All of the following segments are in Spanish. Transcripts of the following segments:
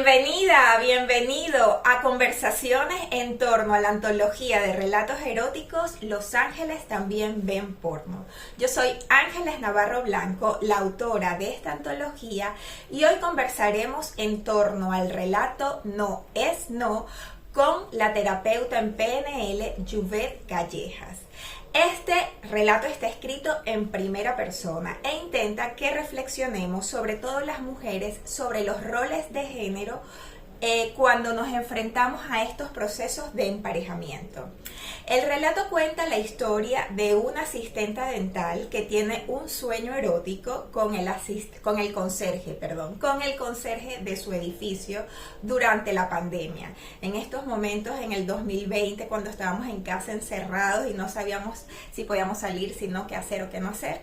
Bienvenida, bienvenido a conversaciones en torno a la antología de relatos eróticos Los Ángeles también ven porno. Yo soy Ángeles Navarro Blanco, la autora de esta antología, y hoy conversaremos en torno al relato No es No con la terapeuta en PNL, Yvette Callejas. Este relato está escrito en primera persona e intenta que reflexionemos, sobre todo las mujeres, sobre los roles de género cuando nos enfrentamos a estos procesos de emparejamiento. El relato cuenta la historia de una asistente dental que tiene un sueño erótico con el conserje de su edificio durante la pandemia. En estos momentos, en el 2020, cuando estábamos en casa encerrados y no sabíamos si podíamos salir, si no, qué hacer o qué no hacer.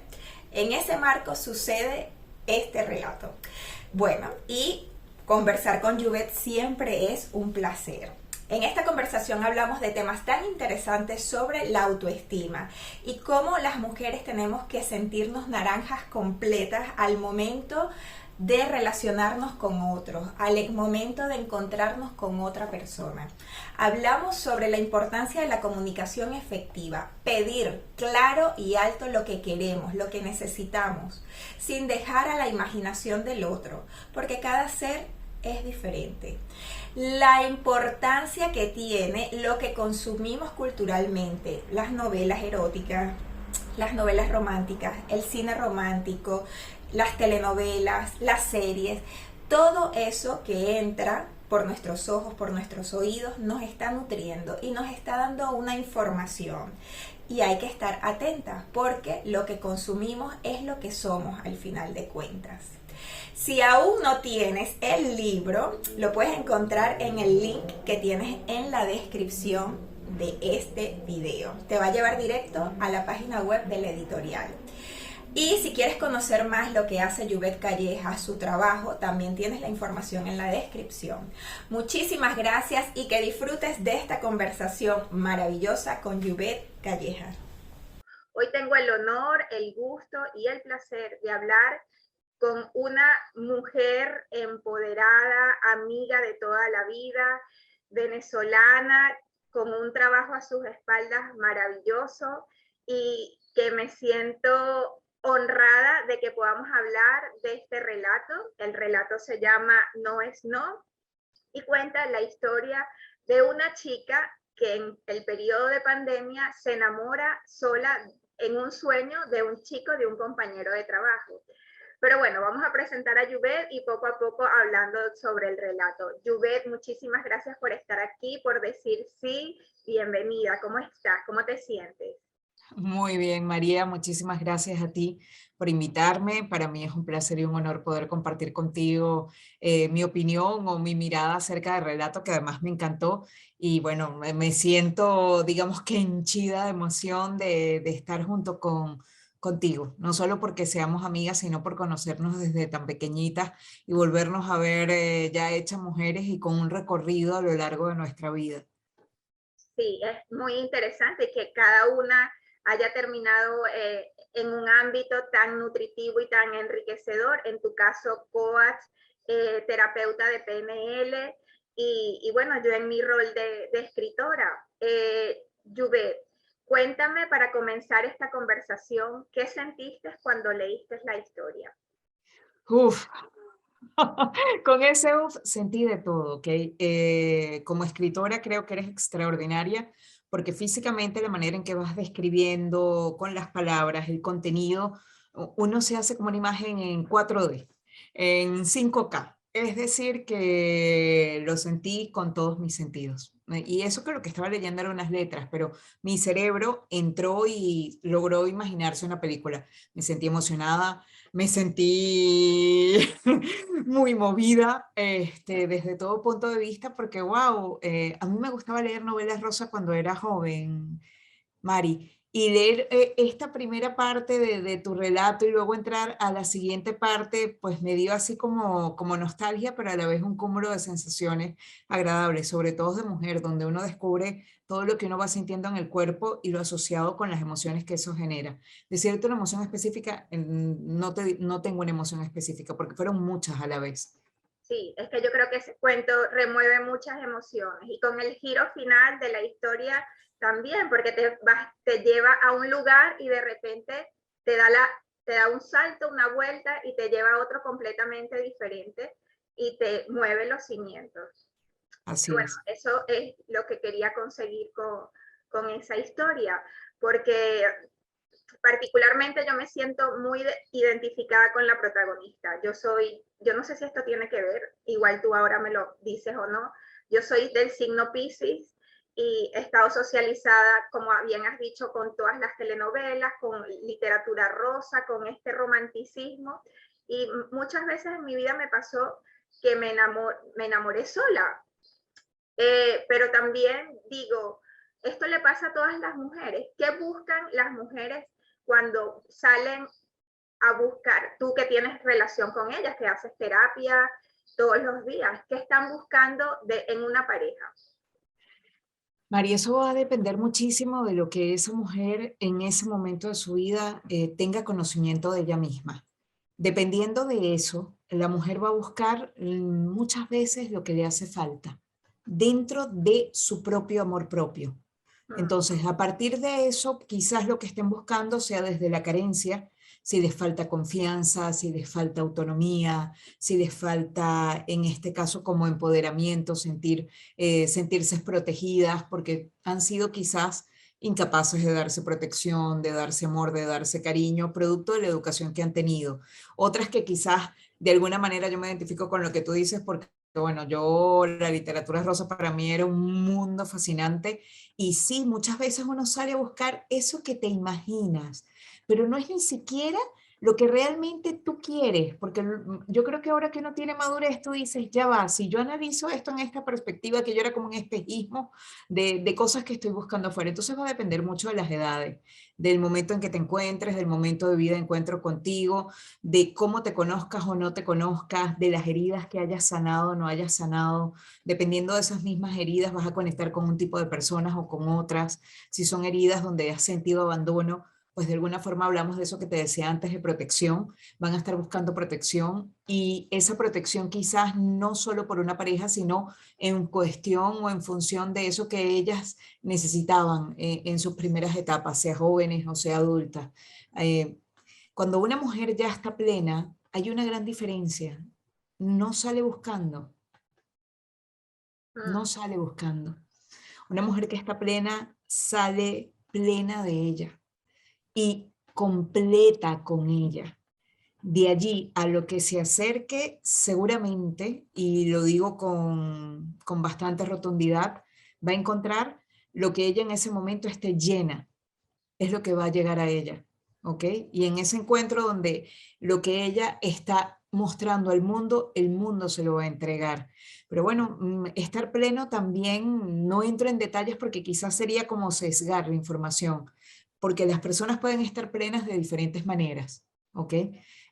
En ese marco sucede este relato. Bueno, y conversar con Yvette siempre es un placer. En esta conversación hablamos de temas tan interesantes sobre la autoestima y cómo las mujeres tenemos que sentirnos naranjas completas al momento de relacionarnos con otros, al momento de encontrarnos con otra persona. Hablamos sobre la importancia de la comunicación efectiva, pedir claro y alto lo que queremos, lo que necesitamos, sin dejar a la imaginación del otro, porque cada ser es diferente. La importancia que tiene lo que consumimos culturalmente, las novelas eróticas, las novelas románticas, el cine romántico, las telenovelas, las series, todo eso que entra por nuestros ojos, por nuestros oídos, nos está nutriendo y nos está dando una información. Y hay que estar atentas porque lo que consumimos es lo que somos al final de cuentas. Si aún no tienes el libro, lo puedes encontrar en el link que tienes en la descripción de este video. Te va a llevar directo a la página web de la editorial. Y si quieres conocer más lo que hace Yvette Callejas, su trabajo, también tienes la información en la descripción. Muchísimas gracias y que disfrutes de esta conversación maravillosa con Yvette Callejas. Hoy tengo el honor, el gusto y el placer de hablar con una mujer empoderada, amiga de toda la vida, venezolana, con un trabajo a sus espaldas maravilloso y que me siento honrada de que podamos hablar de este relato. El relato se llama No es No y cuenta la historia de una chica que en el periodo de pandemia se enamora sola en un sueño de un chico, de un compañero de trabajo. Pero bueno, vamos a presentar a Yvette y poco a poco hablando sobre el relato. Yvette, muchísimas gracias por estar aquí, por decir sí. Bienvenida. ¿Cómo estás? ¿Cómo te sientes? Muy bien, María, muchísimas gracias a ti por invitarme. Para mí es un placer y un honor poder compartir contigo mi opinión o mi mirada acerca del relato, que además me encantó. Y bueno, me siento, digamos que henchida de emoción de estar junto contigo, no solo porque seamos amigas, sino por conocernos desde tan pequeñitas y volvernos a ver ya hechas mujeres y con un recorrido a lo largo de nuestra vida. Sí, es muy interesante que cada una haya terminado en un ámbito tan nutritivo y tan enriquecedor. En tu caso, coach, terapeuta de PNL y bueno, yo en mi rol de escritora. Yvette, cuéntame para comenzar esta conversación, ¿qué sentiste cuando leíste la historia? Uf, con ese uf sentí de todo, ¿ok? Como escritora creo que eres extraordinaria porque físicamente la manera en que vas describiendo con las palabras, el contenido, uno se hace como una imagen en 4D, en 5K. Es decir, que lo sentí con todos mis sentidos. Y eso que lo que estaba leyendo eran unas letras, pero mi cerebro entró y logró imaginarse una película. Me sentí emocionada, me sentí muy movida desde todo punto de vista, porque wow, a mí me gustaba leer novelas rosa cuando era joven, Mari, y leer esta primera parte de tu relato y luego entrar a la siguiente parte, pues me dio así como nostalgia, pero a la vez un cúmulo de sensaciones agradables, sobre todo de mujer, donde uno descubre todo lo que uno va sintiendo en el cuerpo y lo asociado con las emociones que eso genera. Decirte una emoción específica, no tengo una emoción específica, porque fueron muchas a la vez. Sí, es que yo creo que ese cuento remueve muchas emociones y con el giro final de la historia también, porque te lleva a un lugar y de repente te da, te da un salto, una vuelta y te lleva a otro completamente diferente y te mueve los cimientos. Así Bueno, es. eso es lo que quería conseguir con esa historia, porque particularmente yo me siento muy identificada con la protagonista. Yo no sé si esto tiene que ver, igual tú ahora me lo dices o no, yo soy del signo Piscis y he estado socializada, como bien has dicho, con todas las telenovelas, con literatura rosa, con este romanticismo, y muchas veces en mi vida me pasó que me enamoré sola, pero también digo, esto le pasa a todas las mujeres. ¿Qué buscan las mujeres cuando salen a buscar? Tú que tienes relación con ellas, que haces terapia todos los días, ¿qué están buscando en una pareja? María, eso va a depender muchísimo de lo que esa mujer en ese momento de su vida tenga conocimiento de ella misma. Dependiendo de eso, la mujer va a buscar muchas veces lo que le hace falta dentro de su propio amor propio. Entonces, a partir de eso, quizás lo que estén buscando sea desde la carencia, si les falta confianza, si les falta autonomía, si les falta, en este caso, como empoderamiento, sentirse protegidas, porque han sido quizás incapaces de darse protección, de darse amor, de darse cariño, producto de la educación que han tenido. Otras que quizás, de alguna manera, yo me identifico con lo que tú dices, porque, bueno, yo, la literatura rosa para mí era un mundo fascinante y sí, muchas veces uno sale a buscar eso que te imaginas, pero no es ni siquiera lo que realmente tú quieres, porque yo creo que ahora que uno tiene madurez, tú dices, ya va, si yo analizo esto en esta perspectiva, que yo era como un espejismo de cosas que estoy buscando afuera, entonces va a depender mucho de las edades, del momento en que te encuentres, del momento de vida de encuentro contigo, de cómo te conozcas o no te conozcas, de las heridas que hayas sanado o no hayas sanado. Dependiendo de esas mismas heridas vas a conectar con un tipo de personas o con otras. Si son heridas donde has sentido abandono, pues de alguna forma hablamos de eso que te decía antes de protección, van a estar buscando protección y esa protección quizás no solo por una pareja, sino en cuestión o en función de eso que ellas necesitaban en sus primeras etapas, sea jóvenes o sea adultas. Eh, Cuando una mujer ya está plena, hay una gran diferencia. No sale buscando, no sale buscando. Una mujer que está plena sale plena de ella y completa con ella. De allí a lo que se acerque, seguramente, y lo digo con bastante rotundidad, va a encontrar lo que ella en ese momento esté llena, es lo que va a llegar a ella, ¿ok? Y en ese encuentro donde lo que ella está mostrando al mundo, el mundo se lo va a entregar. Pero bueno, estar pleno también, no entro en detalles porque quizás sería como sesgar la información, porque las personas pueden estar plenas de diferentes maneras, ¿ok?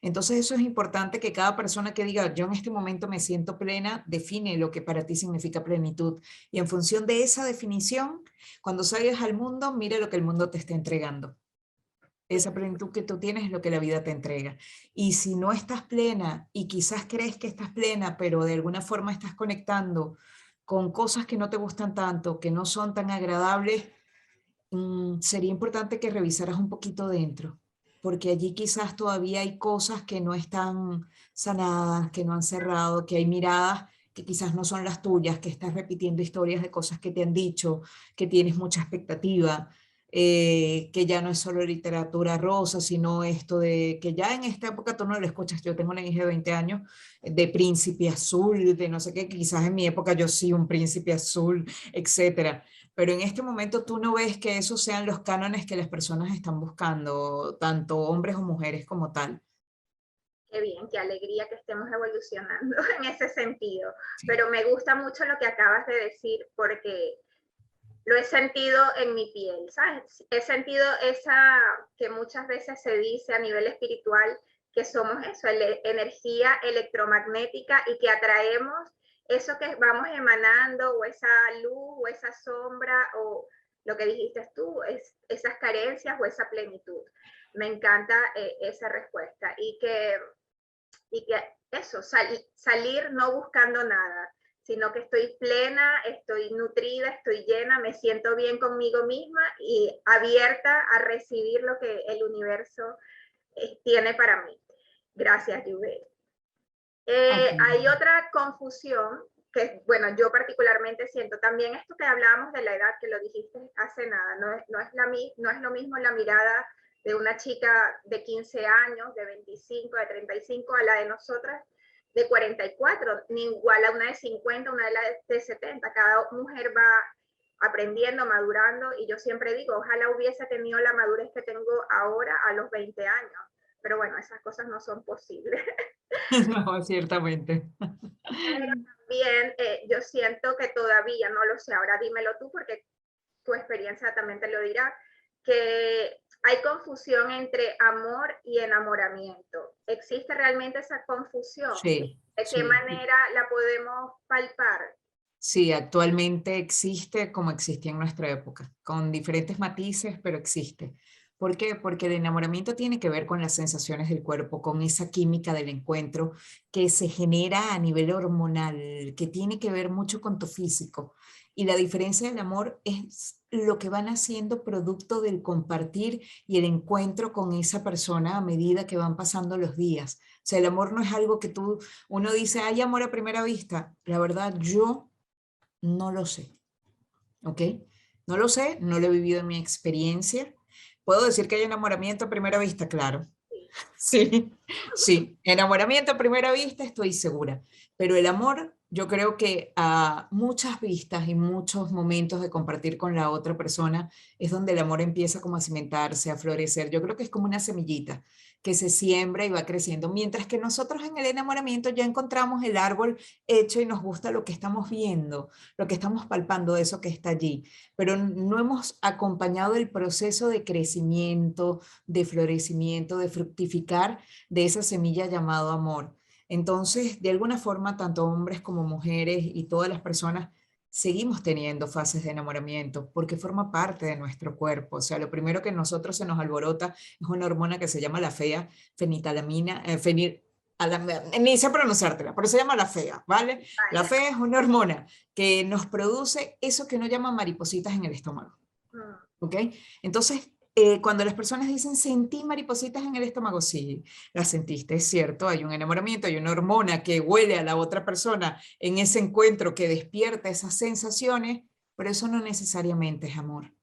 Entonces eso es importante que cada persona que diga, yo en este momento me siento plena, define lo que para ti significa plenitud. Y en función de esa definición, cuando salgas al mundo, mira lo que el mundo te está entregando. Esa plenitud que tú tienes es lo que la vida te entrega. Y si no estás plena y quizás crees que estás plena, pero de alguna forma estás conectando con cosas que no te gustan tanto, que no son tan agradables, sería importante que revisaras un poquito dentro, porque allí quizás todavía hay cosas que no están sanadas, que no han cerrado, que hay miradas que quizás no son las tuyas, que estás repitiendo historias de cosas que te han dicho, que tienes mucha expectativa, que ya no es solo literatura rosa, sino esto de que ya en esta época tú no lo escuchas. Yo tengo una hija de 20 años, de príncipe azul, de no sé qué, quizás en mi época yo sí, un príncipe azul, etcétera, pero en este momento tú no ves que esos sean los cánones que las personas están buscando, tanto hombres o mujeres como tal. Qué bien, qué alegría que estemos evolucionando en ese sentido. Sí. Pero me gusta mucho lo que acabas de decir porque lo he sentido en mi piel, ¿sabes? He sentido esa que muchas veces se dice a nivel espiritual que somos eso, energía electromagnética y que atraemos eso que vamos emanando o esa luz o esa sombra o lo que dijiste tú, esas carencias o esa plenitud. Me encanta esa respuesta y que y que eso, salir no buscando nada, sino que estoy plena, estoy nutrida, estoy llena, me siento bien conmigo misma y abierta a recibir lo que el universo tiene para mí. Gracias, Juve. Hay otra confusión que, bueno, yo particularmente siento también esto que hablábamos de la edad, que lo dijiste hace nada, no es lo mismo la mirada de una chica de 15 años, de 25, de 35, a la de nosotras de 44, ni igual a una de 50, una de 70. Cada mujer va aprendiendo, madurando, y yo siempre digo, ojalá hubiese tenido la madurez que tengo ahora a los 20 años, pero bueno, esas cosas no son posibles. No, ciertamente. Pero también yo siento que todavía, no lo sé, ahora dímelo tú porque tu experiencia también te lo dirá, que hay confusión entre amor y enamoramiento. ¿Existe realmente esa confusión? Sí, ¿De qué sí. manera la podemos palpar? Sí, actualmente existe como existía en nuestra época, con diferentes matices, pero existe. ¿Por qué? Porque el enamoramiento tiene que ver con las sensaciones del cuerpo, con esa química del encuentro que se genera a nivel hormonal, que tiene que ver mucho con tu físico. Y la diferencia del amor es lo que van haciendo producto del compartir y el encuentro con esa persona a medida que van pasando los días. O sea, el amor no es algo que uno dice, hay amor a primera vista. La verdad, yo no lo sé, ¿ok? No lo sé, no lo he vivido en mi experiencia. ¿Puedo decir que hay enamoramiento a primera vista? Claro. Sí. Sí, sí. Enamoramiento a primera vista, estoy segura. Pero el amor, yo creo que a muchas vistas y muchos momentos de compartir con la otra persona es donde el amor empieza como a cimentarse, a florecer. Yo creo que es como una semillita que se siembra y va creciendo, mientras que nosotros en el enamoramiento ya encontramos el árbol hecho y nos gusta lo que estamos viendo, lo que estamos palpando de eso que está allí, pero no hemos acompañado el proceso de crecimiento, de florecimiento, de fructificar de esa semilla llamado amor. Entonces, de alguna forma, tanto hombres como mujeres y todas las personas seguimos teniendo fases de enamoramiento porque forma parte de nuestro cuerpo. O sea, lo primero que en nosotros se nos alborota es una hormona que se llama la fea, fenitalamina, ni sé pronunciártela, pero se llama la fea, ¿vale? La fea es una hormona que nos produce eso que uno llama maripositas en el estómago, ¿ok? Entonces, cuando las personas dicen, sentí maripositas en el estómago, sí, las sentiste, es cierto, hay un enamoramiento, hay una hormona que huele a la otra persona en ese encuentro que despierta esas sensaciones, pero eso no necesariamente es amor.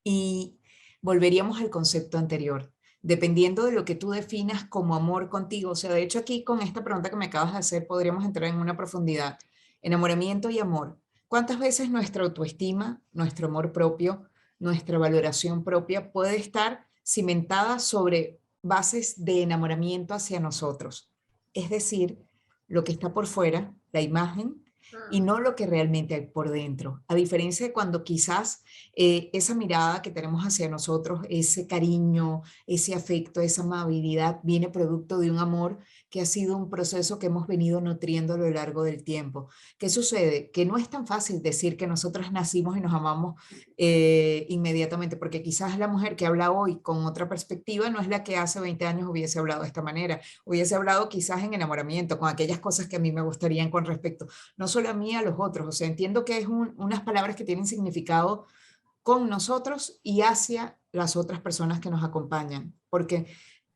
Y volveríamos al concepto anterior, dependiendo de lo que tú definas como amor contigo. O sea, de hecho aquí con esta pregunta que me acabas de hacer podríamos entrar en una profundidad. Enamoramiento y amor. ¿Cuántas veces nuestra autoestima, nuestro amor propio, nuestra valoración propia puede estar cimentada sobre bases de enamoramiento hacia nosotros? Es decir, lo que está por fuera, la imagen, y no lo que realmente hay por dentro. A diferencia de cuando quizás esa mirada que tenemos hacia nosotros, ese cariño, ese afecto, esa amabilidad, viene producto de un amor que ha sido un proceso que hemos venido nutriendo a lo largo del tiempo. ¿Qué sucede? Que no es tan fácil decir que nosotros nacimos y nos amamos inmediatamente, porque quizás la mujer que habla hoy con otra perspectiva no es la que hace 20 años hubiese hablado de esta manera, hubiese hablado quizás en enamoramiento, con aquellas cosas que a mí me gustarían con respecto, no solo a mí, a los otros. O sea, entiendo que es unas palabras que tienen significado con nosotros y hacia las otras personas que nos acompañan, porque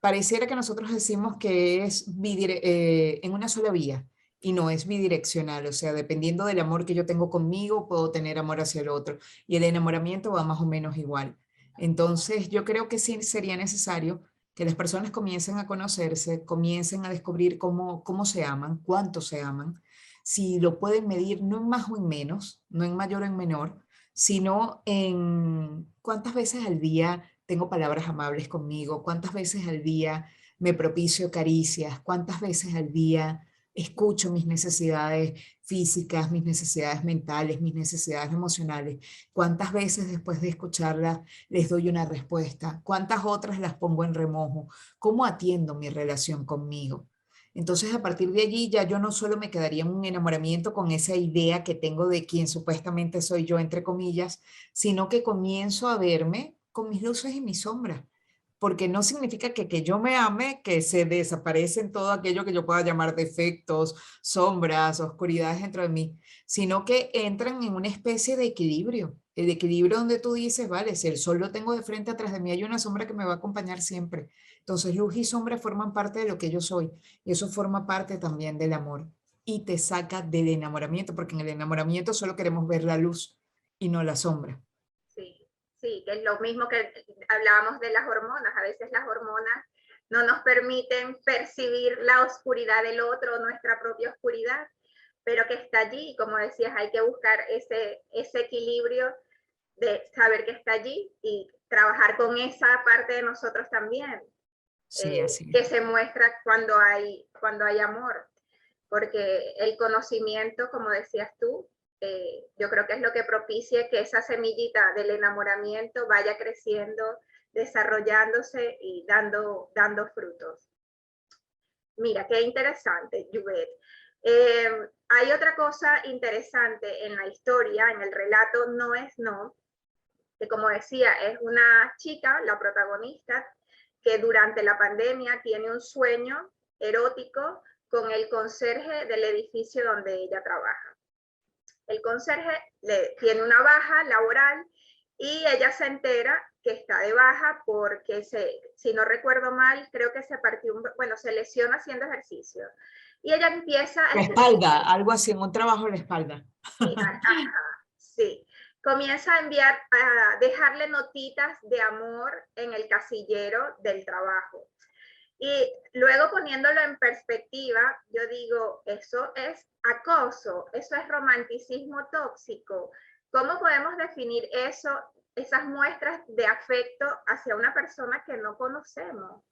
pareciera que nosotros decimos que es en una sola vía y no es bidireccional. O sea, dependiendo del amor que yo tengo conmigo, puedo tener amor hacia el otro, y el enamoramiento va más o menos igual. Entonces, yo creo que sí sería necesario que las personas comiencen a conocerse, comiencen a descubrir cómo se aman, cuánto se aman, si lo pueden medir no en más o en menos, no en mayor o en menor, sino en cuántas veces al día tengo palabras amables conmigo, cuántas veces al día me propicio caricias, cuántas veces al día escucho mis necesidades físicas, mis necesidades mentales, mis necesidades emocionales, cuántas veces después de escucharlas les doy una respuesta, cuántas otras las pongo en remojo, cómo atiendo mi relación conmigo. Entonces, a partir de allí ya yo no solo me quedaría en un enamoramiento con esa idea que tengo de quién supuestamente soy yo, entre comillas, sino que comienzo a verme con mis luces y mis sombras. porque no significa que yo me ame, que se desaparecen todo aquello que yo pueda llamar defectos, sombras, oscuridades dentro de mí, sino que entran en una especie de equilibrio, el equilibrio donde tú dices, vale, si el sol lo tengo de frente atrás de mí, hay una sombra que me va a acompañar siempre. Entonces luz y sombra forman parte de lo que yo soy y eso forma parte también del amor y te saca del enamoramiento, porque en el enamoramiento solo queremos ver la luz y no la sombra. Sí, sí, que es lo mismo que hablábamos de las hormonas. A veces las hormonas no nos permiten percibir la oscuridad del otro, nuestra propia oscuridad, pero que está allí. Como decías, hay que buscar ese equilibrio de saber que está allí y trabajar con esa parte de nosotros también, Sí, así que es. se muestra cuando hay amor. Porque el conocimiento, como decías tú, yo creo que es lo que propicia que esa semillita del enamoramiento vaya creciendo, desarrollándose y dando frutos. Mira, qué interesante, Juvet. Hay otra cosa interesante en la historia, en el relato No es No, que como decía, es una chica, la protagonista, que durante la pandemia tiene un sueño erótico con el conserje del edificio donde ella trabaja. El conserje tiene una baja laboral y ella se entera que está de baja porque, si no recuerdo mal, creo que se lesiona haciendo ejercicio. Y ella empieza a La escribir. espalda, algo así, en un trabajo en la espalda. Sí, sí. Comienza a dejarle notitas de amor en el casillero del trabajo. Y luego poniéndolo en perspectiva, yo digo, eso es acoso, eso es romanticismo tóxico. ¿Cómo podemos definir eso, esas muestras de afecto hacia una persona que no conocemos?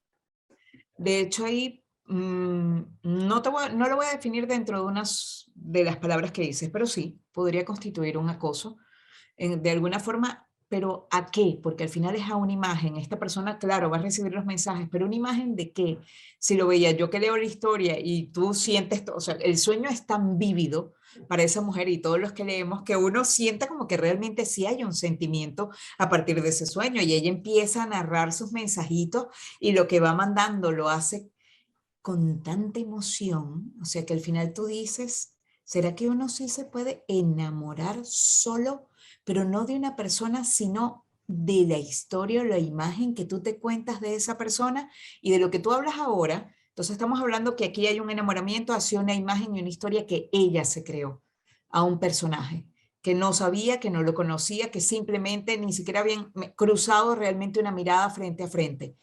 De hecho, ahí no lo voy a definir dentro de unas de las palabras que dices, pero sí, podría constituir un acoso de alguna forma, pero ¿a qué? Porque al final es a una imagen. Esta persona, claro, va a recibir los mensajes, pero ¿una imagen de qué? Si lo veía yo que leo la historia y tú sientes, o sea, el sueño es tan vívido para esa mujer y todos los que leemos que uno sienta como que realmente sí hay un sentimiento a partir de ese sueño y ella empieza a narrar sus mensajitos y lo que va mandando lo hace con tanta emoción, o sea que al final tú dices, ¿será que uno sí se puede enamorar solo, pero no de una persona, sino de la historia o la imagen que tú te cuentas de esa persona y de lo que tú hablas ahora? Entonces estamos hablando que aquí hay un enamoramiento hacia una imagen y una historia que ella se creó a un personaje que no sabía, que no lo conocía, que simplemente ni siquiera habían cruzado realmente una mirada frente a frente.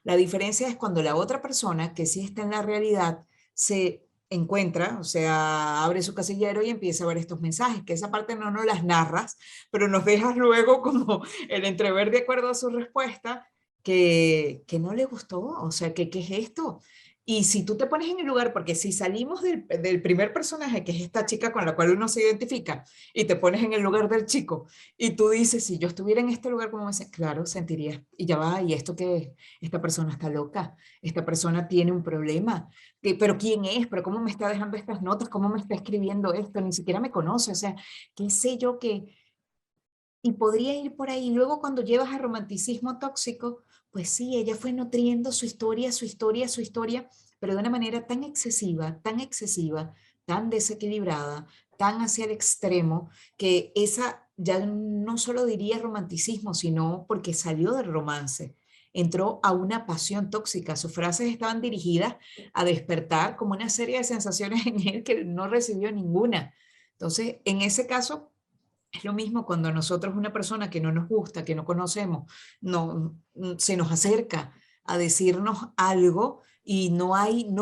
La diferencia es cuando la otra persona, que sí está en la realidad, se encuentra, o sea, abre su casillero y empieza a ver estos mensajes, que esa parte no nos las narras, pero nos dejas luego como el entrever de acuerdo a su respuesta que no le gustó, o sea, que ¿qué es esto? Y si tú te pones en el lugar, porque si salimos del primer personaje, que es esta chica con la cual uno se identifica, y te pones en el lugar del chico, y tú dices, si yo estuviera en este lugar, ¿cómo me dice? Claro, sentiría, y ya va, ¿y esto qué es? Esta persona está loca, esta persona tiene un problema, pero ¿quién es? ¿Pero cómo me está dejando estas notas? ¿Cómo me está escribiendo esto? Ni siquiera me conoce, o sea, qué sé yo que... Y podría ir por ahí. Luego cuando llevas a romanticismo tóxico, pues sí, ella fue nutriendo su historia, su historia, su historia, pero de una manera tan excesiva, tan desequilibrada, tan hacia el extremo, que esa ya no solo diría romanticismo, sino porque salió del romance. Entró a una pasión tóxica. Sus frases estaban dirigidas a despertar como una serie de sensaciones en él que no recibió ninguna. Entonces, en ese caso, es lo mismo cuando a nosotros una persona que no nos gusta, que no conocemos, se nos acerca a decirnos algo y no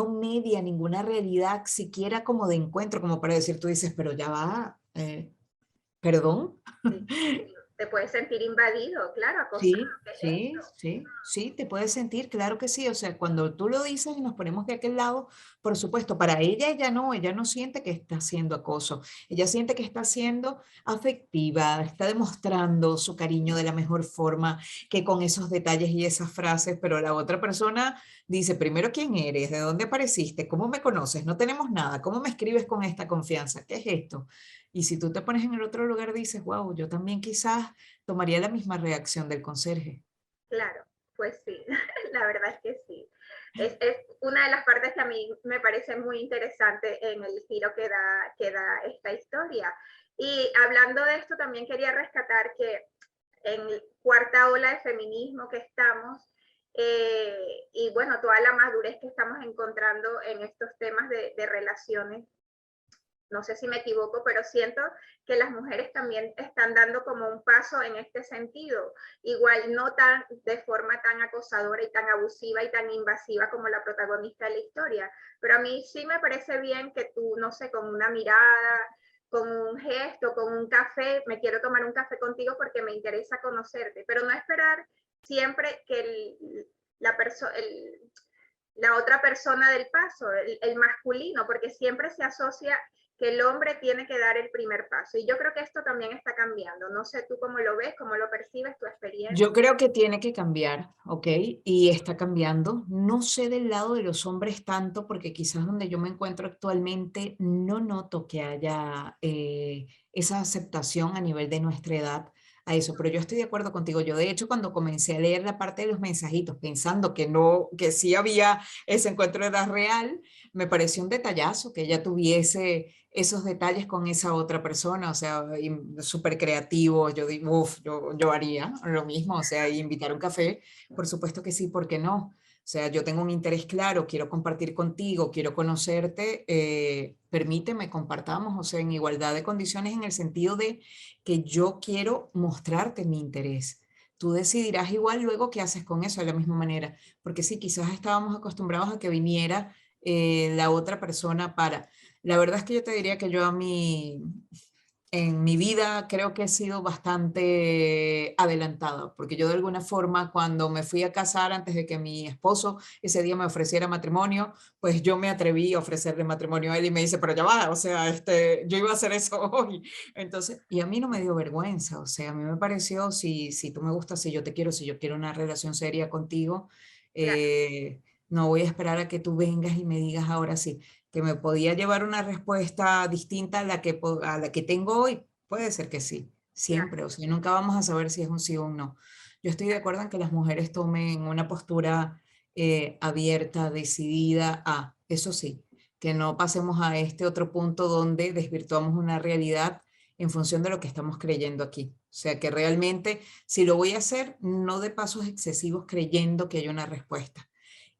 media ninguna realidad siquiera como de encuentro, como para decir, tú dices, pero ya va, perdón. Sí, te puedes sentir invadido, claro, acosado. Sí, ¿Qué es sí, esto? sí, sí, te puedes sentir, claro que sí. O sea, cuando tú lo dices y nos ponemos de aquel lado, por supuesto, para ella no siente que está haciendo acoso. Ella siente que está siendo afectiva, está demostrando su cariño de la mejor forma, que con esos detalles y esas frases, pero la otra persona dice, primero, ¿quién eres? ¿De dónde apareciste? ¿Cómo me conoces? No tenemos nada. ¿Cómo me escribes con esta confianza? ¿Qué es esto? Y si tú te pones en el otro lugar, dices, wow, yo también quizás tomaría la misma reacción del conserje. Claro, Pues sí, la verdad es que sí. Es una de las partes que a mí me parece muy interesante en el giro que da esta historia. Y hablando de esto, también quería rescatar que en cuarta ola de feminismo que estamos, y bueno, toda la madurez que estamos encontrando en estos temas de relaciones, no sé si me equivoco, pero siento que las mujeres también están dando como un paso en este sentido. Igual no tan de forma tan acosadora y tan abusiva y tan invasiva como la protagonista de la historia, pero a mí sí me parece bien que tú, no sé, con una mirada, con un gesto, con un café, me quiero tomar un café contigo porque me interesa conocerte, pero no esperar siempre que la otra persona del paso, el masculino, porque siempre se asocia que el hombre tiene que dar el primer paso. Y yo creo que esto también está cambiando. No sé tú cómo lo ves, cómo lo percibes, tu experiencia. Yo creo que tiene que cambiar, ¿ok? Y está cambiando. No sé del lado de los hombres tanto, porque quizás donde yo me encuentro actualmente no noto que haya esa aceptación a nivel de nuestra edad a eso, pero yo estoy de acuerdo contigo. Yo de hecho cuando comencé a leer la parte de los mensajitos, pensando que no, que sí había ese encuentro de edad real, me pareció un detallazo que ella tuviese esos detalles con esa otra persona, o sea, súper creativo, yo digo, uff, yo haría lo mismo, o sea, invitar un café, por supuesto que sí, ¿por qué no? O sea, yo tengo un interés claro, quiero compartir contigo, quiero conocerte, permíteme, compartamos, o sea, en igualdad de condiciones en el sentido de que yo quiero mostrarte mi interés. Tú decidirás igual luego qué haces con eso de la misma manera, porque sí, quizás estábamos acostumbrados a que viniera la otra persona para... La verdad es que yo te diría que yo en mi vida creo que he sido bastante adelantada, porque yo de alguna forma cuando me fui a casar antes de que mi esposo ese día me ofreciera matrimonio, pues yo me atreví a ofrecerle matrimonio a él y me dice, pero ya va, o sea, yo iba a hacer eso hoy. Entonces, y a mí no me dio vergüenza, o sea, a mí me pareció, si tú me gustas, si yo te quiero, si yo quiero una relación seria contigo, Claro. no voy a esperar a que tú vengas y me digas ahora sí que me podía llevar una respuesta distinta a la que tengo hoy, puede ser que sí, Claro, siempre, o sea, nunca vamos a saber si es un sí o un no. Yo estoy de acuerdo en que las mujeres tomen una postura abierta, decidida a, eso sí, que no pasemos a este otro punto donde desvirtuamos una realidad en función de lo que estamos creyendo aquí. O sea, que realmente, si lo voy a hacer, no de pasos excesivos creyendo que hay una respuesta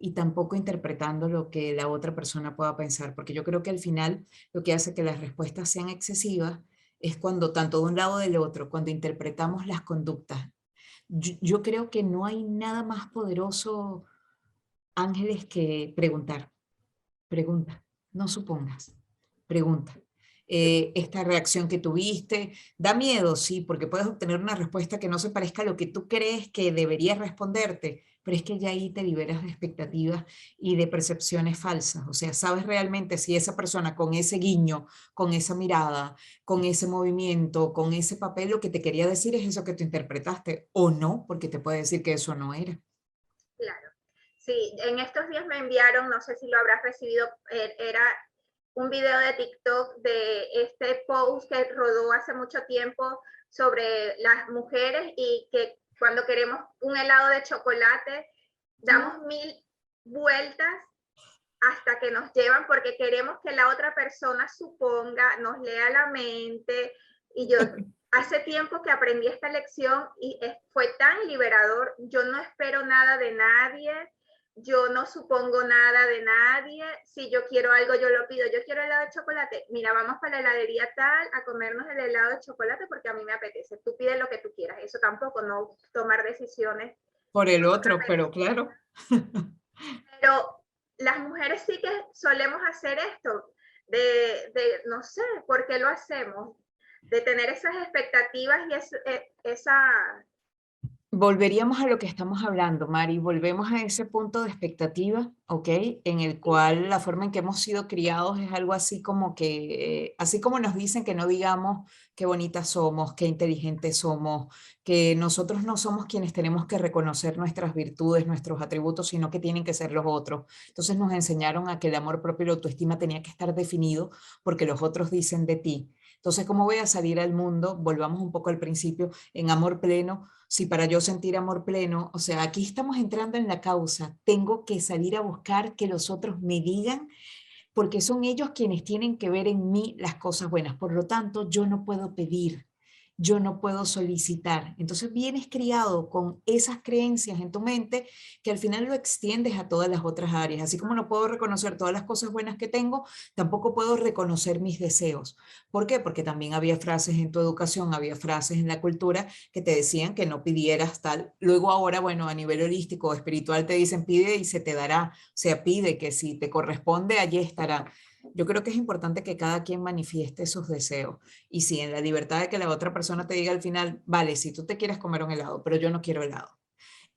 y tampoco interpretando lo que la otra persona pueda pensar, porque yo creo que al final lo que hace que las respuestas sean excesivas es cuando tanto de un lado o del otro, cuando interpretamos las conductas. Yo creo que no hay nada más poderoso, Ángeles, que preguntar. Pregunta, no supongas, pregunta. Esta reacción que tuviste, da miedo, sí, porque puedes obtener una respuesta que no se parezca a lo que tú crees que deberías responderte, pero es que ya ahí te liberas de expectativas y de percepciones falsas. O sea, sabes realmente si esa persona con ese guiño, con esa mirada, con ese movimiento, con ese papel, lo que te quería decir es eso que tú interpretaste o no, porque te puede decir que eso no era. claro. Sí, en estos días me enviaron, no sé si lo habrás recibido, era un video de TikTok de este post que rodó hace mucho tiempo sobre las mujeres y que cuando queremos un helado de chocolate damos 1000 vueltas hasta que nos llevan porque queremos que la otra persona suponga, nos lea la mente. Y yo hace tiempo que aprendí esta lección y fue tan liberador. Yo no espero nada de nadie, yo no supongo nada de nadie. Si yo quiero algo, yo lo pido. Yo quiero helado de chocolate. Mira, vamos para la heladería tal a comernos el helado de chocolate porque a mí me apetece. Tú pides lo que tú quieras. Eso tampoco, no tomar decisiones Por el por otra otro, pero persona. claro. Pero las mujeres sí que solemos hacer esto, no sé por qué lo hacemos, de tener esas expectativas y esa... Volveríamos a lo que estamos hablando, Mari, volvemos a ese punto de expectativa, ¿ok? En el cual la forma en que hemos sido criados es algo así como que, así como nos dicen que no digamos qué bonitas somos, qué inteligentes somos, que nosotros no somos quienes tenemos que reconocer nuestras virtudes, nuestros atributos, sino que tienen que ser los otros. Entonces nos enseñaron a que el amor propio y la autoestima tenía que estar definido porque los otros dicen de ti. Entonces, ¿cómo voy a salir al mundo? Volvamos un poco al principio, en amor pleno. Si para yo sentir amor pleno, o sea, aquí estamos entrando en la causa, tengo que salir a buscar que los otros me digan porque son ellos quienes tienen que ver en mí las cosas buenas. Por lo tanto, yo no puedo pedir, yo no puedo solicitar. Entonces vienes criado con esas creencias en tu mente que al final lo extiendes a todas las otras áreas. Así como no puedo reconocer todas las cosas buenas que tengo, tampoco puedo reconocer mis deseos. ¿Por qué? Porque también había frases en tu educación, había frases en la cultura que te decían que no pidieras tal. Luego ahora, bueno, a nivel holístico o espiritual te dicen pide y se te dará. O sea, pide que si te corresponde, allí estará. Yo creo que es importante que cada quien manifieste sus deseos. Y sí, en la libertad de que la otra persona te diga al final, vale, si tú te quieres comer un helado, pero yo no quiero helado.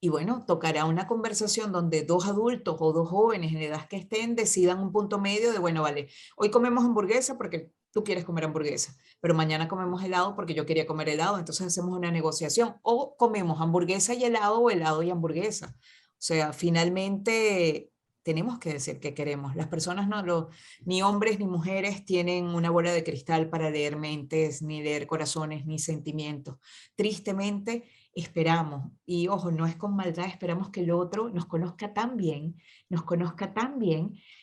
Y bueno, tocará una conversación donde dos adultos o dos jóvenes en edad que estén decidan un punto medio de, bueno, vale, hoy comemos hamburguesa porque tú quieres comer hamburguesa, pero mañana comemos helado porque yo quería comer helado, entonces hacemos una negociación o comemos hamburguesa y helado o helado y hamburguesa. O sea, finalmente tenemos que decir que queremos. Las personas no lo, ni hombres ni mujeres tienen una bola de cristal para leer mentes, ni leer corazones, ni sentimientos. Tristemente, esperamos, y ojo, no es con maldad, esperamos que el otro nos conozca tan bien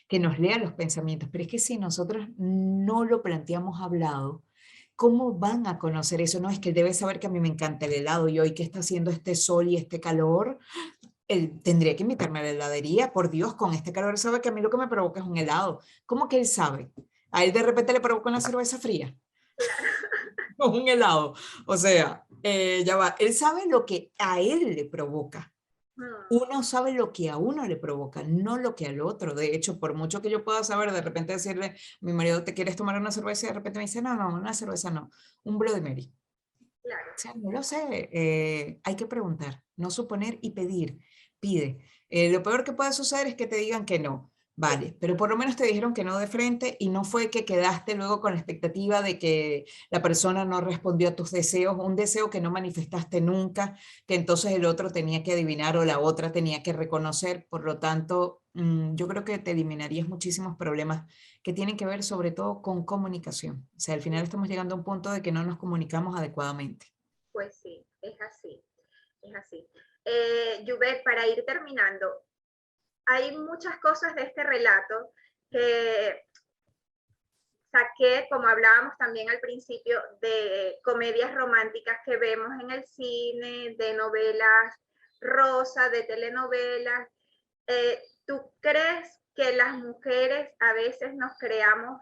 que nos lea los pensamientos, pero es que si nosotros no lo planteamos hablado, ¿cómo van a conocer eso? No, es que él debe saber que a mí me encanta el helado y hoy que está haciendo este sol y este calor, él tendría que invitarme a la heladería, por Dios, con este calor sabe que a mí lo que me provoca es un helado. ¿Cómo que él sabe? A él de repente le provoca una cerveza fría o un helado. O sea, ya va. Él sabe lo que a él le provoca. Mm, Uno sabe lo que a uno le provoca, no lo que al otro. De hecho, por mucho que yo pueda saber, de repente decirle, a mi marido, ¿te quieres tomar una cerveza? Y de repente me dice, no, no, una cerveza no, un Bloody Mary. claro. O sea, no lo sé, hay que preguntar, no suponer y pedir. Pide. Lo peor que puede suceder es que te digan que no. Vale, pero por lo menos te dijeron que no de frente y no fue que quedaste luego con la expectativa de que la persona no respondió a tus deseos, un deseo que no manifestaste nunca, que entonces el otro tenía que adivinar o la otra tenía que reconocer. Por lo tanto, yo creo que te eliminarías muchísimos problemas que tienen que ver sobre todo con comunicación. O sea, al final estamos llegando a un punto de que no nos comunicamos adecuadamente. Pues sí, es así, es así. Yubet, para ir terminando, hay muchas cosas de este relato que saqué, como hablábamos también al principio, de comedias románticas que vemos en el cine, de novelas rosa, de telenovelas. ¿Tú crees que las mujeres a veces nos creamos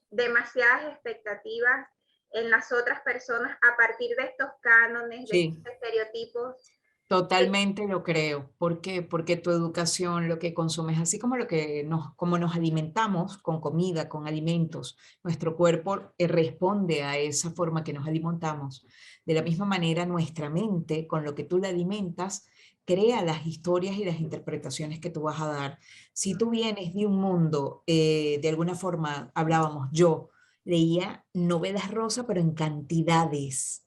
demasiadas expectativas en las otras personas a partir de estos cánones, de Sí. estos estereotipos? Totalmente lo creo. ¿Por qué? Porque tu educación, lo que consumes, así como lo que como nos alimentamos con comida, con alimentos, nuestro cuerpo responde a esa forma que nos alimentamos. De la misma manera, nuestra mente, con lo que tú la alimentas, crea las historias y las interpretaciones que tú vas a dar. Si tú vienes de un mundo, de alguna forma, hablábamos, yo leía novelas rosa, pero en cantidades.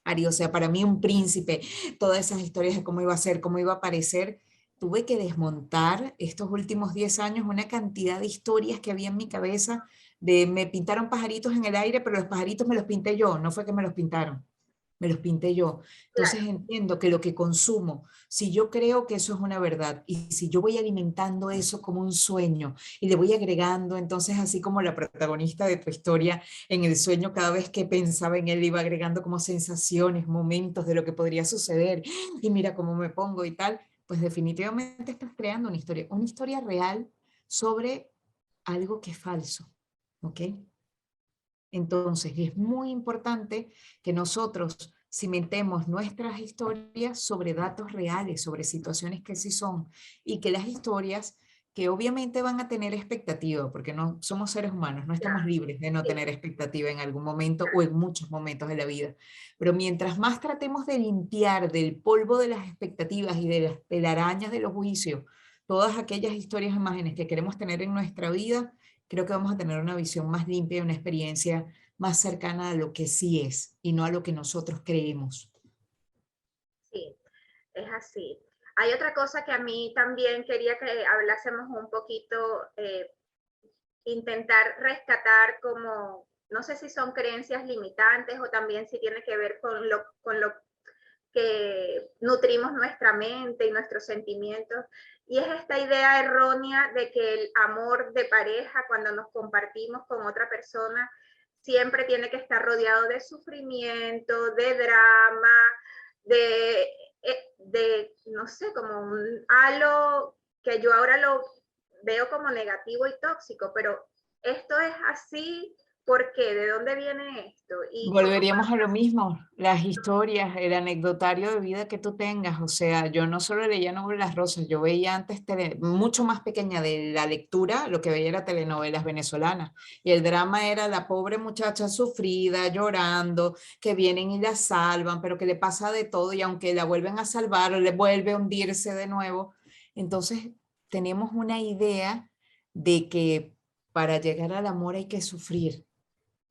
Ari, o sea, para mí un príncipe, todas esas historias de cómo iba a ser, cómo iba a aparecer, tuve que desmontar estos últimos 10 años una cantidad de historias que había en mi cabeza de me pintaron pajaritos en el aire, pero los pajaritos me los pinté yo, no fue que me los pintaron, me los pinté yo. Claro, Entonces entiendo que lo que consumo, si yo creo que eso es una verdad y si yo voy alimentando eso como un sueño y le voy agregando, entonces así como la protagonista de tu historia en el sueño, cada vez que pensaba en él iba agregando como sensaciones, momentos de lo que podría suceder y mira cómo me pongo y tal, pues definitivamente estás creando una historia real sobre algo que es falso, ¿ok? Entonces, es muy importante que nosotros cimentemos nuestras historias sobre datos reales, sobre situaciones que sí son, y que las historias que obviamente van a tener expectativa, porque no somos seres humanos, no estamos claro, libres de no sí, tener expectativa en algún momento o en muchos momentos de la vida. Pero mientras más tratemos de limpiar del polvo de las expectativas y de las telarañas de los juicios, todas aquellas historias, imágenes que queremos tener en nuestra vida, creo que vamos a tener una visión más limpia y una experiencia más cercana a lo que sí es y no a lo que nosotros creemos. sí, es así. Hay otra cosa que a mí también quería que hablásemos un poquito, intentar rescatar como no sé si son creencias limitantes o también si tiene que ver con lo que nutrimos nuestra mente y nuestros sentimientos. Y es esta idea errónea de que el amor de pareja, cuando nos compartimos con otra persona, siempre tiene que estar rodeado de sufrimiento, de drama, no sé, como un halo que yo ahora lo veo como negativo y tóxico, pero esto es así. ¿Por qué? ¿De dónde viene esto? Y Volveríamos a lo mismo, las historias, el anecdotario de vida que tú tengas. O sea, yo no solo leía novelas rosas, yo veía antes, mucho más pequeña de la lectura, lo que veía era telenovelas venezolanas. Y el drama era la pobre muchacha sufrida, llorando, que vienen y la salvan, pero que le pasa de todo y aunque la vuelven a salvar, le vuelve a hundirse de nuevo. Entonces, tenemos una idea de que para llegar al amor hay que sufrir.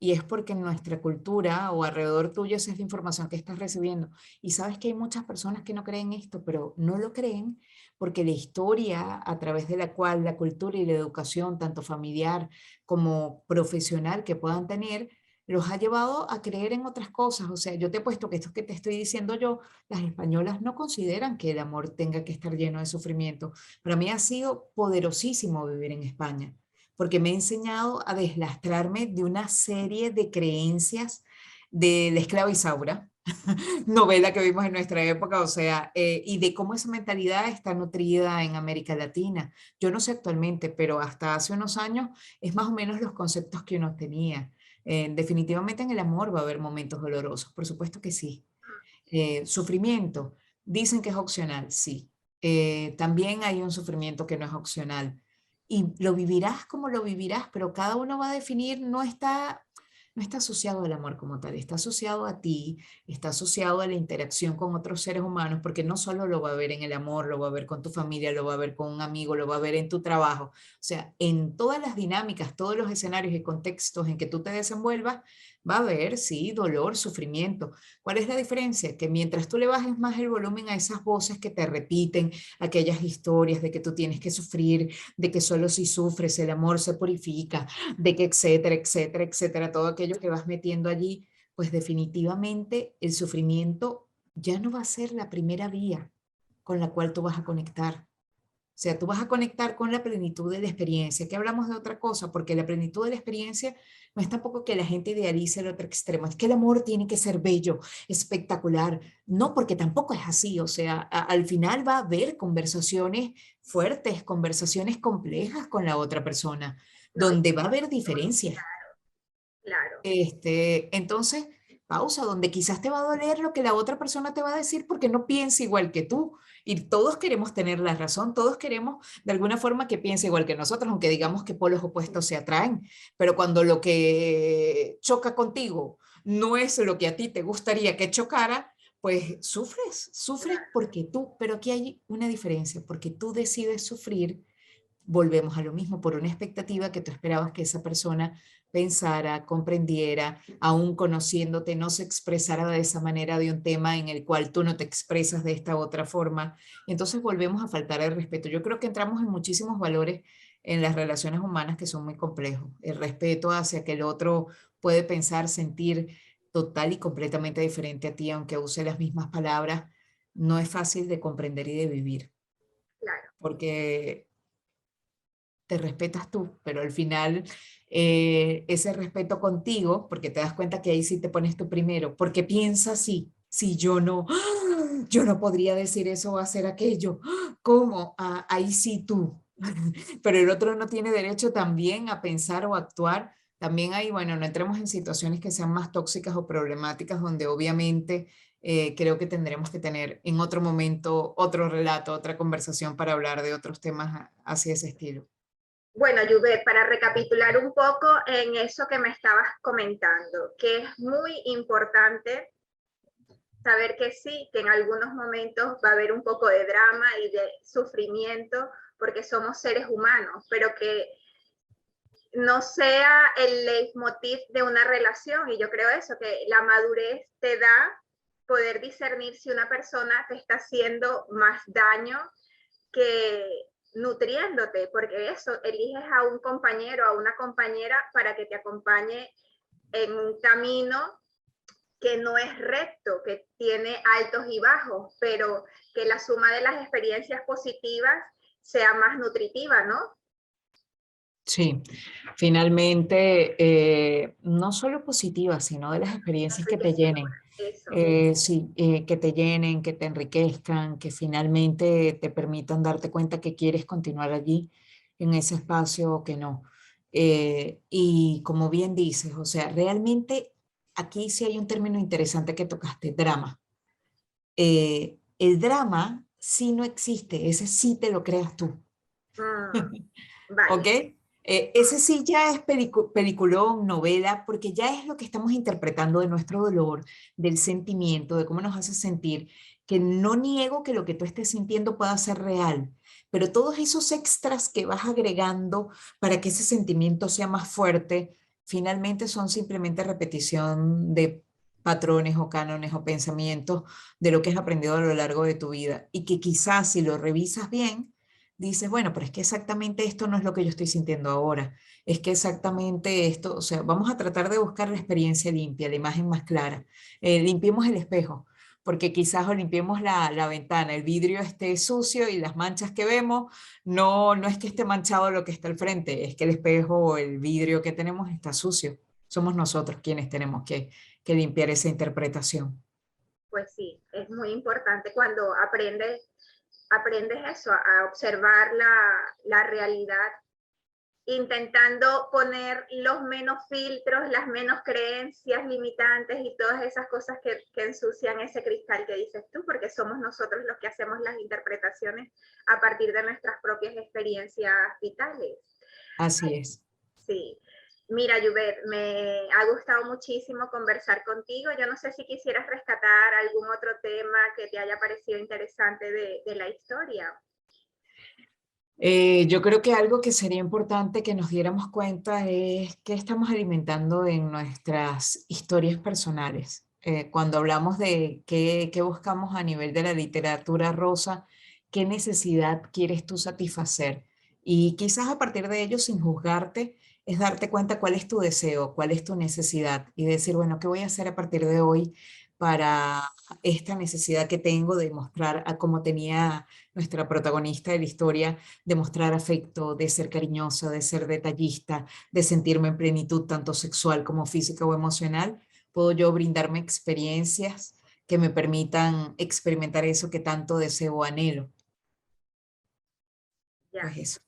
Y es porque en nuestra cultura o alrededor tuyo esa es la información que estás recibiendo. Y sabes que hay muchas personas que no creen esto, pero no lo creen porque la historia a través de la cual la cultura y la educación, tanto familiar como profesional que puedan tener, los ha llevado a creer en otras cosas. O sea, yo te he puesto que esto que te estoy diciendo yo, las españolas no consideran que el amor tenga que estar lleno de sufrimiento. Para mí ha sido poderosísimo vivir en España porque me ha enseñado a deslastrarme de una serie de creencias de la esclava Isaura, novela que vimos en nuestra época, o sea, y de cómo esa mentalidad está nutrida en América Latina. Yo no sé actualmente, pero hasta hace unos años es más o menos los conceptos que uno tenía. Definitivamente en el amor va a haber momentos dolorosos, por supuesto que sí. Sufrimiento, dicen que es opcional, sí. También hay un sufrimiento que no es opcional y lo vivirás como lo vivirás, pero cada uno va a definir, no está asociado al amor como tal, está asociado a ti, está asociado a la interacción con otros seres humanos, porque no solo lo va a ver en el amor, lo va a ver con tu familia, lo va a ver con un amigo, lo va a ver en tu trabajo, o sea, en todas las dinámicas, todos los escenarios y contextos en que tú te desenvuelvas, va a haber, sí, dolor, sufrimiento. ¿Cuál es la diferencia? Que mientras tú le bajes más el volumen a esas voces que te repiten, aquellas historias de que tú tienes que sufrir, de que solo si sufres el amor se purifica, de que etcétera, etcétera, etcétera, todo aquello que vas metiendo allí, pues definitivamente el sufrimiento ya no va a ser la primera vía con la cual tú vas a conectar. O sea, tú vas a conectar con la plenitud de la experiencia. ¿Qué hablamos de otra cosa? Porque la plenitud de la experiencia no es tampoco que la gente idealice el otro extremo. Es que el amor tiene que ser bello, espectacular. No, porque tampoco es así. O sea, al final va a haber conversaciones fuertes, conversaciones complejas con la otra persona, no, donde va a haber diferencias. claro. Entonces, pausa, donde quizás te va a doler lo que la otra persona te va a decir porque no piensa igual que tú. Y todos queremos tener la razón, todos queremos de alguna forma que piense igual que nosotros, aunque digamos que polos opuestos se atraen. Pero cuando lo que choca contigo no es lo que a ti te gustaría que chocara, pues sufres porque tú, pero aquí hay una diferencia, porque tú decides sufrir, volvemos a lo mismo, por una expectativa que tú esperabas que esa persona pensara, comprendiera, aún conociéndote, no se expresara de esa manera de un tema en el cual tú no te expresas de esta otra forma. Entonces volvemos a faltar el respeto. Yo creo que entramos en muchísimos valores en las relaciones humanas que son muy complejos. El respeto hacia que el otro puede pensar, sentir total y completamente diferente a ti, aunque use las mismas palabras, no es fácil de comprender y de vivir, Claro, porque te respetas tú, pero al final ese respeto contigo, porque te das cuenta que ahí sí te pones tú primero, porque piensa así, si yo no, yo no podría decir eso o hacer aquello, ¿cómo? Ahí sí tú, pero el otro no tiene derecho también a pensar o actuar. También hay, bueno, no entremos en situaciones que sean más tóxicas o problemáticas, donde obviamente creo que tendremos que tener en otro momento otro relato, otra conversación para hablar de otros temas hacia ese estilo. bueno, Jubet, para recapitular un poco en eso que me estabas comentando, que es muy importante saber que sí, que en algunos momentos va a haber un poco de drama y de sufrimiento, porque somos seres humanos, pero que no sea el leitmotiv de una relación. Y yo creo eso, que la madurez te da poder discernir si una persona te está haciendo más daño que nutriéndote, porque eso, eliges a un compañero, a una compañera para que te acompañe en un camino que no es recto, que tiene altos y bajos, pero que la suma de las experiencias positivas sea más nutritiva, ¿no? Sí, finalmente, no solo positivas, sino de las experiencias que te llenen. Eso. Sí, que te llenen, que te enriquezcan, que finalmente te permitan darte cuenta que quieres continuar allí, en ese espacio o que no. Y como bien dices, o sea, realmente aquí sí hay un término interesante que tocaste, drama. El drama sí no existe, ese sí te lo creas tú. ¿Ok? Vale. Ese sí ya es peliculón, novela, porque ya es lo que estamos interpretando de nuestro dolor, del sentimiento, de cómo nos hace sentir, que no niego que lo que tú estés sintiendo pueda ser real, pero todos esos extras que vas agregando para que ese sentimiento sea más fuerte, finalmente son simplemente repetición de patrones o cánones o pensamientos de lo que has aprendido a lo largo de tu vida y que quizás si lo revisas bien, dices, bueno, pero es que exactamente esto no es lo que yo estoy sintiendo ahora. Es que exactamente esto, o sea, vamos a tratar de buscar la experiencia limpia, la imagen más clara. Limpiemos el espejo, porque quizás o limpiemos la ventana, el vidrio esté sucio y las manchas que vemos, no es que esté manchado lo que está al frente, es que el espejo o el vidrio que tenemos está sucio. Somos nosotros quienes tenemos que limpiar esa interpretación. Pues sí, es muy importante cuando aprendes eso, a observar la realidad, intentando poner los menos filtros, las menos creencias limitantes y todas esas cosas que ensucian ese cristal que dices tú, porque somos nosotros los que hacemos las interpretaciones a partir de nuestras propias experiencias vitales. Así es. Sí. Mira, Yubet, me ha gustado muchísimo conversar contigo. Yo no sé si quisieras rescatar algún otro tema que te haya parecido interesante de la historia. Yo creo que algo que sería importante que nos diéramos cuenta es que estamos alimentando en nuestras historias personales. Cuando hablamos de qué buscamos a nivel de la literatura rosa, qué necesidad quieres tú satisfacer. Y quizás a partir de ello, sin juzgarte, es darte cuenta cuál es tu deseo, cuál es tu necesidad y decir, bueno, ¿qué voy a hacer a partir de hoy para esta necesidad que tengo de mostrar a cómo tenía nuestra protagonista de la historia, de mostrar afecto, de ser cariñosa, de ser detallista, de sentirme en plenitud, tanto sexual como física o emocional? ¿Puedo yo brindarme experiencias que me permitan experimentar eso que tanto deseo o anhelo? Ya, Pues eso.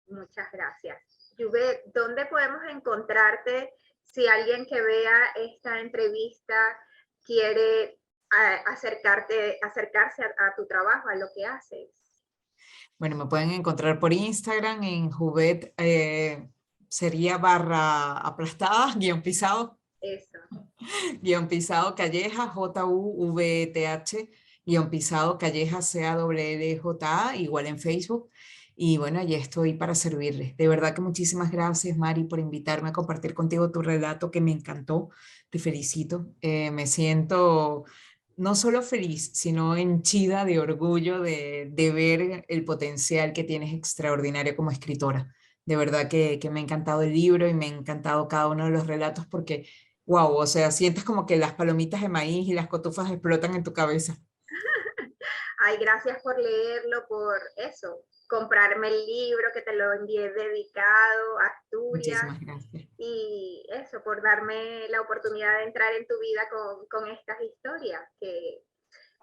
muchas gracias. Yubet, ¿dónde podemos encontrarte si alguien que vea esta entrevista quiere acercarse a tu trabajo, a lo que haces? Bueno, me pueden encontrar por Instagram en Juvet, sería barra aplastada, guión pisado, Eso. guión pisado Calleja, JuvetH, guión pisado Calleja, CAWLJA, igual en Facebook. Y bueno, allí estoy para servirles. De verdad que muchísimas gracias, Mari, por invitarme a compartir contigo tu relato, que me encantó. Te felicito. Me siento no solo feliz, sino henchida de orgullo de ver el potencial que tienes extraordinario como escritora. De verdad que me ha encantado el libro y me ha encantado cada uno de los relatos porque wow, o sea, sientes como que las palomitas de maíz y las cotufas explotan en tu cabeza. Ay, gracias por leerlo, por eso, comprarme el libro que te lo envié dedicado a Asturias Muchísimas gracias. y eso, por darme la oportunidad de entrar en tu vida con estas historias, que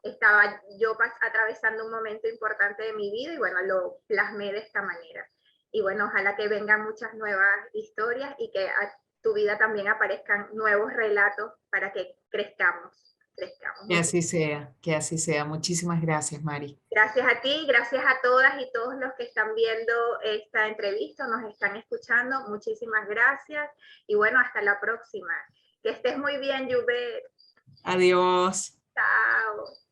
estaba yo atravesando un momento importante de mi vida y bueno, lo plasmé de esta manera. Y bueno, ojalá que vengan muchas nuevas historias y que a tu vida también aparezcan nuevos relatos para que crezcamos. Que así sea, que así sea. Muchísimas gracias, Mari. Gracias a ti, gracias a todas y todos los que están viendo esta entrevista, nos están escuchando. Muchísimas gracias y bueno, hasta la próxima. Que estés muy bien, Yubet. Adiós. Chao.